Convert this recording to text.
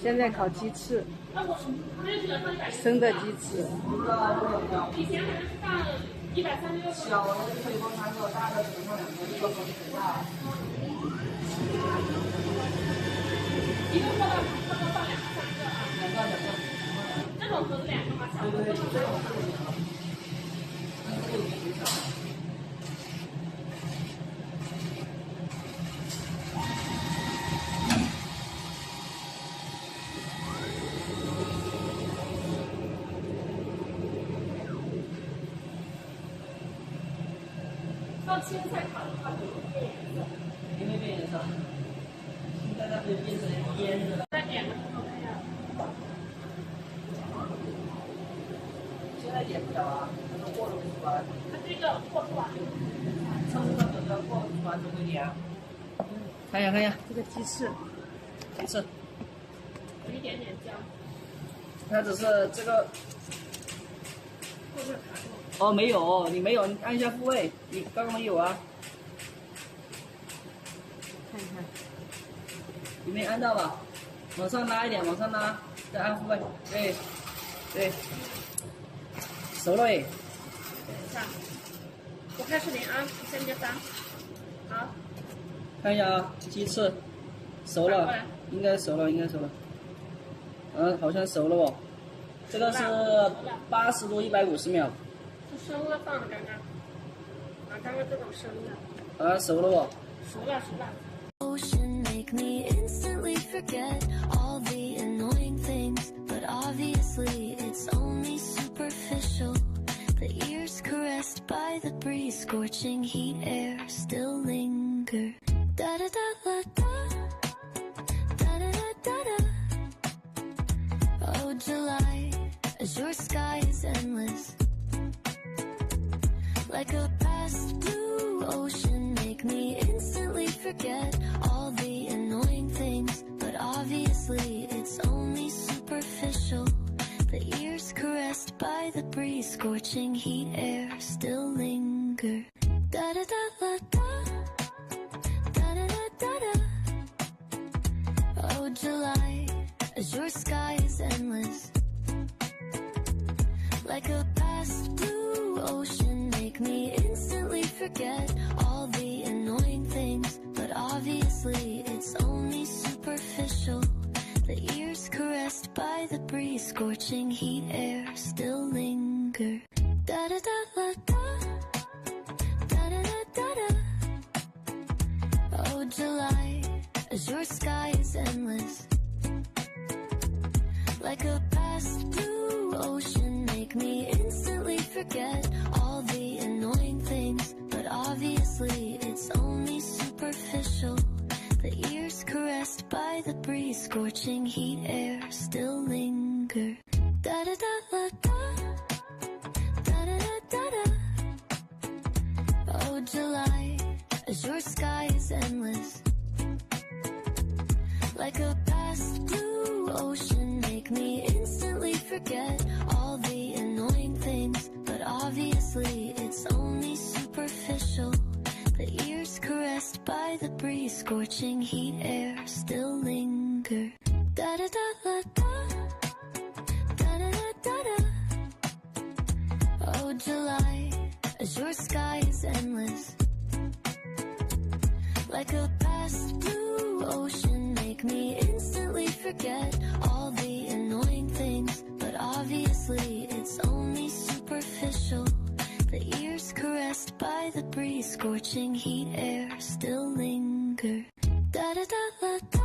现在烤鸡翅，生的鸡翅。以前好像是放136。小的可以放3个，大的只放2个，一个盒子很大。一个放2个，2个。这种盒子2个吗？小的。对，这种是2个。这个有点小。放青菜烤的话会变颜色，因为变颜色，现在它可以变成腌的。再点的时候看一下。现在点不了啊，它都过了没出来。它这个过出来。上次那个过出来就会点。看一下，这个鸡翅，有一点点焦。它只是这个。哦，没有，你没有，你按一下复位，你刚刚有啊。看一看，你没按到吧？往上拉一点，往上拉，再按复位，对，熟了诶。等一下，我开视频啊，你先别删。好，看一下啊，鸡翅熟了，应该熟了。好像熟了哦。这个是80度150秒。是生的放的刚刚，刚刚这种生的。熟了哦。熟了。Ocean make me instantly forget all the annoying things, but obviously it's only superficial. The ears caressed by the breeze, scorching heat air still linger. Da da da da da da da da. Oh July, as your sky is endless. Like a past blue ocean, make me instantly forget all the annoying things, but obviously it's only superficial. The ears caressed by the breeze, scorching heat air still linger. Da da da da da da da da da. Oh July, as your sky is endless. Like a past blue ocean, make me instantly forget all the annoying things, but obviously it's only superficial. The ears caressed by the breeze, scorching heat air still linger. Da da da da da da da da da. Oh July, as your sky is endless. Like a past blue ocean, make me instantly forget all the annoying things, but obviously it's only superficial. The ears caressed by the breeze, scorching heat air still linger. Da da da da da da da da da. Oh July, as your sky is endless. Like a past blue ocean, make me instantly forget all the annoying things, but obviously it's only superficial. The ears caressed by the breeze, scorching heat air still linger. Da da da da da da da da da. Oh July, as your sky is endless. Like a past blue ocean, make me instantly forget all the annoying things, but obviously it's only superficial. The ears caressed by the breeze, scorching heat air still linger. Da da da da.